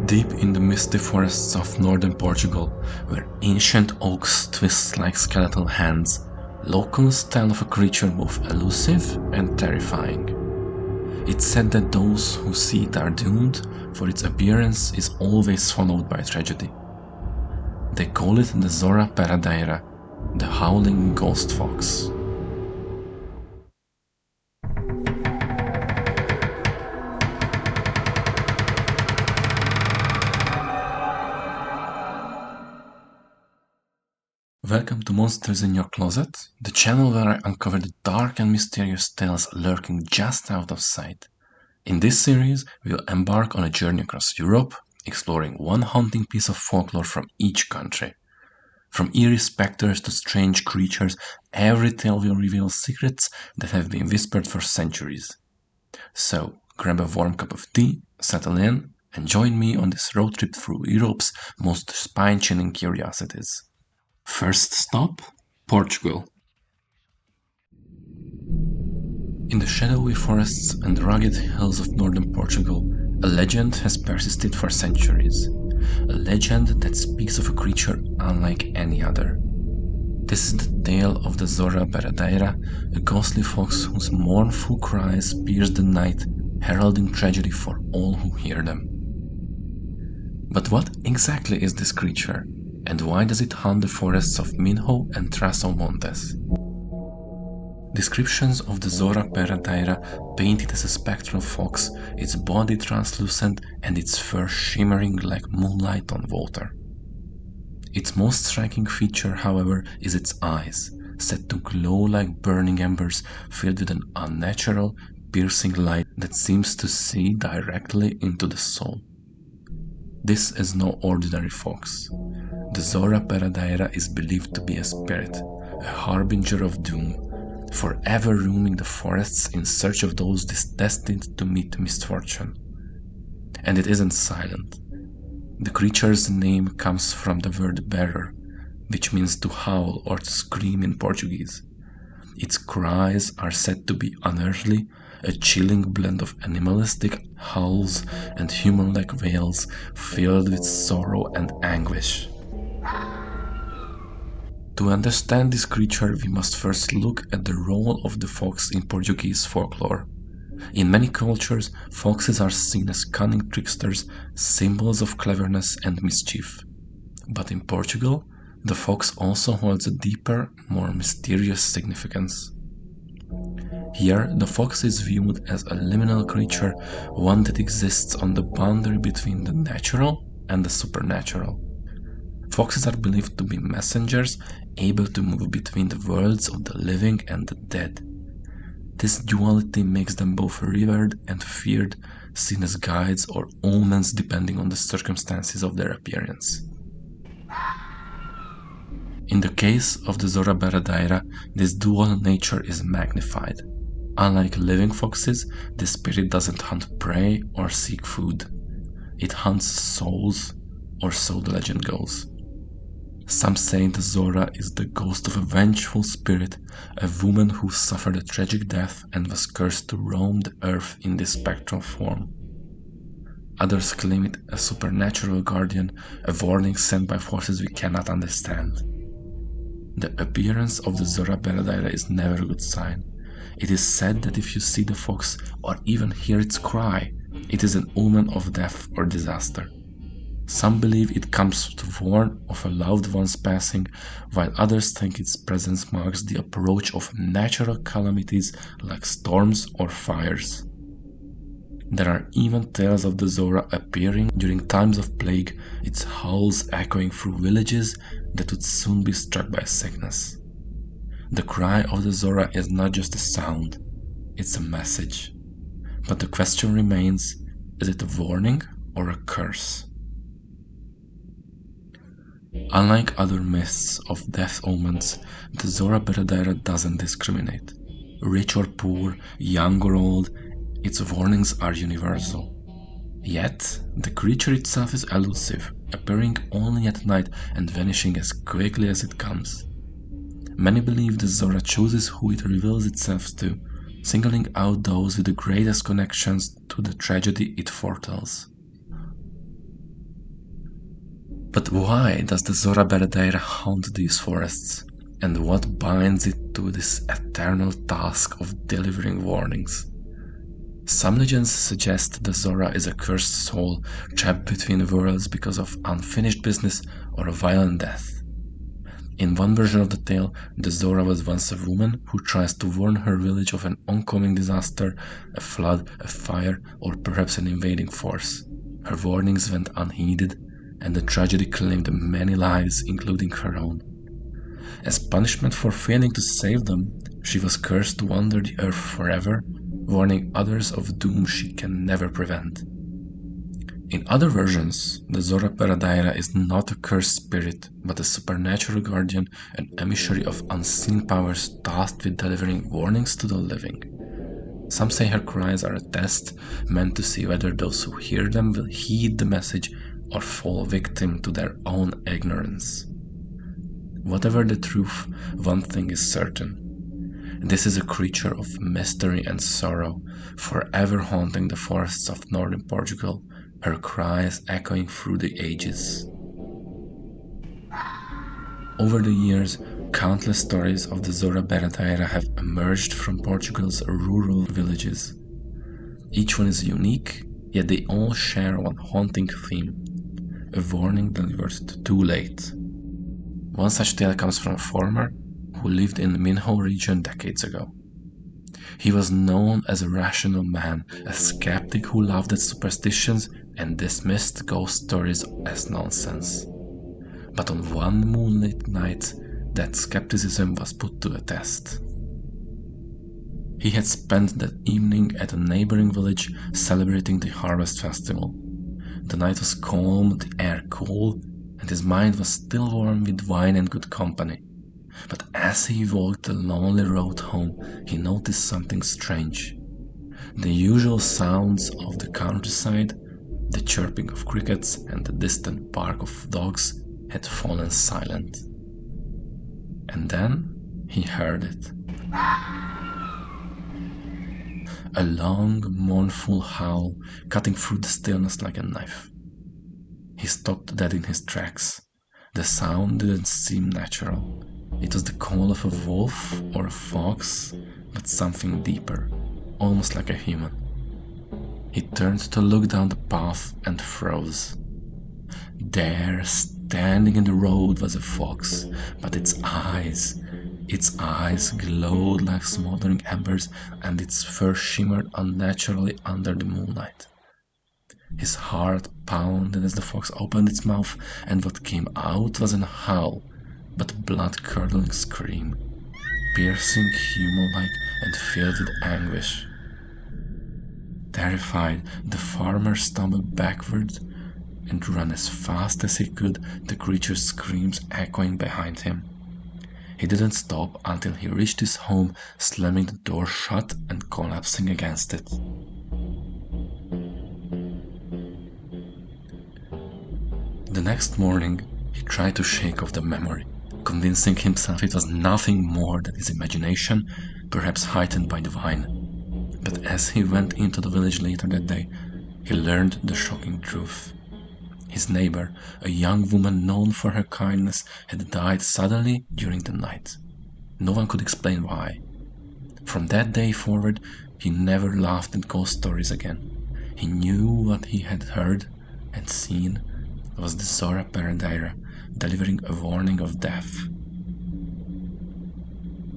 Deep in the misty forests of northern Portugal, where ancient oaks twist like skeletal hands, locals tell of a creature both elusive and terrifying. It's said that those who see it are doomed, for its appearance is always followed by tragedy. They call it the Zorra Berradeira, the howling ghost fox. Welcome to Monsters in Your Closet, the channel where I uncover the dark and mysterious tales lurking just out of sight. In this series, we'll embark on a journey across Europe, exploring one haunting piece of folklore from each country. From eerie specters to strange creatures, every tale will reveal secrets that have been whispered for centuries. So, grab a warm cup of tea, settle in, and join me on this road trip through Europe's most spine-chilling curiosities. First stop, Portugal. In the shadowy forests and rugged hills of northern Portugal, a legend has persisted for centuries. A legend that speaks of a creature unlike any other. This is the tale of the Zorra Berradeira, a ghostly fox whose mournful cries pierce the night, heralding tragedy for all who hear them. But what exactly is this creature, and why does it haunt the forests of Minho and Trás-os-Montes? Descriptions of the Zorra Berradeira paint it as a spectral fox, its body translucent and its fur shimmering like moonlight on water. Its most striking feature, however, is its eyes, set to glow like burning embers filled with an unnatural, piercing light that seems to see directly into the soul. This is no ordinary fox. The Zorra Berradeira is believed to be a spirit, a harbinger of doom, forever roaming the forests in search of those destined to meet misfortune. And it isn't silent. The creature's name comes from the word berrer, which means to howl or to scream in Portuguese. Its cries are said to be unearthly, a chilling blend of animalistic howls and human-like wails filled with sorrow and anguish. To understand this creature, we must first look at the role of the fox in Portuguese folklore. In many cultures, foxes are seen as cunning tricksters, symbols of cleverness and mischief. But in Portugal, the fox also holds a deeper, more mysterious significance. Here, the fox is viewed as a liminal creature, one that exists on the boundary between the natural and the supernatural. Foxes are believed to be messengers, able to move between the worlds of the living and the dead. This duality makes them both revered and feared, seen as guides or omens depending on the circumstances of their appearance. In the case of the Zorra Berradeira, this dual nature is magnified. Unlike living foxes, this spirit doesn't hunt prey or seek food. It hunts souls, or so the legend goes. Some say the Zorra is the ghost of a vengeful spirit, a woman who suffered a tragic death and was cursed to roam the earth in this spectral form. Others claim it a supernatural guardian, a warning sent by forces we cannot understand. The appearance of the Zorra Berradeira is never a good sign. It is said that if you see the fox or even hear its cry, it is an omen of death or disaster. Some believe it comes to warn of a loved one's passing, while others think its presence marks the approach of natural calamities like storms or fires. There are even tales of the Zorra appearing during times of plague, its howls echoing through villages that would soon be struck by sickness. The cry of the Zorra is not just a sound, it's a message. But the question remains, is it a warning or a curse? Unlike other myths of death omens, the Zorra Berradeira doesn't discriminate. Rich or poor, young or old, its warnings are universal. Yet, the creature itself is elusive, appearing only at night and vanishing as quickly as it comes. Many believe the Zorra chooses who it reveals itself to, singling out those with the greatest connections to the tragedy it foretells. But why does the Zorra Berradeira haunt these forests? And what binds it to this eternal task of delivering warnings? Some legends suggest the Zorra is a cursed soul trapped between worlds because of unfinished business or a violent death. In one version of the tale, the Zorra was once a woman who tries to warn her village of an oncoming disaster, a flood, a fire, or perhaps an invading force. Her warnings went unheeded, and the tragedy claimed many lives, including her own. As punishment for failing to save them, she was cursed to wander the earth forever, warning others of doom she can never prevent. In other versions, the Zorra Berradeira is not a cursed spirit, but a supernatural guardian, an emissary of unseen powers tasked with delivering warnings to the living. Some say her cries are a test, meant to see whether those who hear them will heed the message or fall victim to their own ignorance. Whatever the truth, one thing is certain. This is a creature of mystery and sorrow, forever haunting the forests of northern Portugal, her cries echoing through the ages. Over the years, countless stories of the Zorra Berradeira have emerged from Portugal's rural villages. Each one is unique, yet they all share one haunting theme: a warning delivered too late. One such tale comes from a farmer who lived in the Minho region decades ago. He was known as a rational man, a skeptic who laughed at superstitions and dismissed ghost stories as nonsense. But on one moonlit night, that skepticism was put to a test. He had spent that evening at a neighboring village celebrating the harvest festival. The night was calm, the air cool, and his mind was still warm with wine and good company. But as he walked the lonely road home, he noticed something strange. The usual sounds of the countryside, the chirping of crickets and the distant bark of dogs, had fallen silent. And then he heard it. A long, mournful howl cutting through the stillness like a knife. He stopped dead in his tracks. The sound didn't seem natural. It was the call of a wolf or a fox, but something deeper, almost like a human. He turned to look down the path and froze. There, standing in the road, was a fox, but its eyes glowed like smoldering embers, and its fur shimmered unnaturally under the moonlight. His heart pounded as the fox opened its mouth, and what came out wasn't a howl, but a blood-curdling scream, piercing, human-like, and filled with anguish. Terrified, the farmer stumbled backward and ran as fast as he could, the creature's screams echoing behind him. He didn't stop until he reached his home, slamming the door shut and collapsing against it. The next morning, he tried to shake off the memory, convincing himself it was nothing more than his imagination, perhaps heightened by the wine. But as he went into the village later that day, he learned the shocking truth. His neighbor, a young woman known for her kindness, had died suddenly during the night. No one could explain why. From that day forward, he never laughed at ghost stories again. He knew what he had heard and seen was the Zorra Berradeira, delivering a warning of death.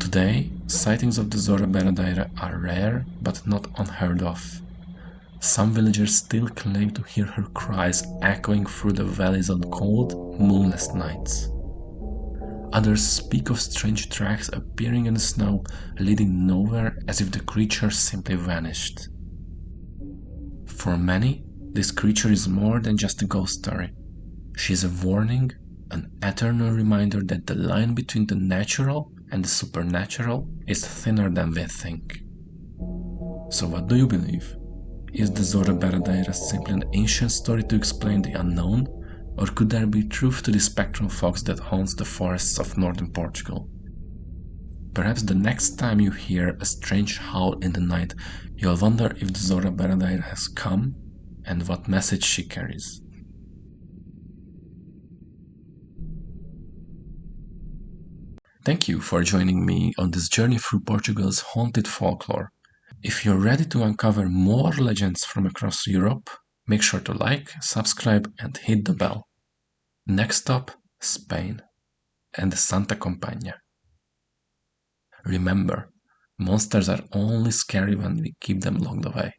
Today, sightings of the Zorra Berradeira are rare but not unheard of. Some villagers still claim to hear her cries echoing through the valleys on cold, moonless nights. Others speak of strange tracks appearing in the snow, leading nowhere, as if the creature simply vanished. For many, this creature is more than just a ghost story. She is a warning, an eternal reminder that the line between the natural and the supernatural is thinner than we think. So what do you believe? Is the Zorra Berradeira simply an ancient story to explain the unknown, or could there be truth to the spectral fox that haunts the forests of northern Portugal? Perhaps the next time you hear a strange howl in the night, you'll wonder if the Zorra Berradeira has come and what message she carries. Thank you for joining me on this journey through Portugal's haunted folklore. If you're ready to uncover more legends from across Europe, make sure to like, subscribe, and hit the bell. Next stop, Spain and Santa Compañía. Remember, monsters are only scary when we keep them locked away.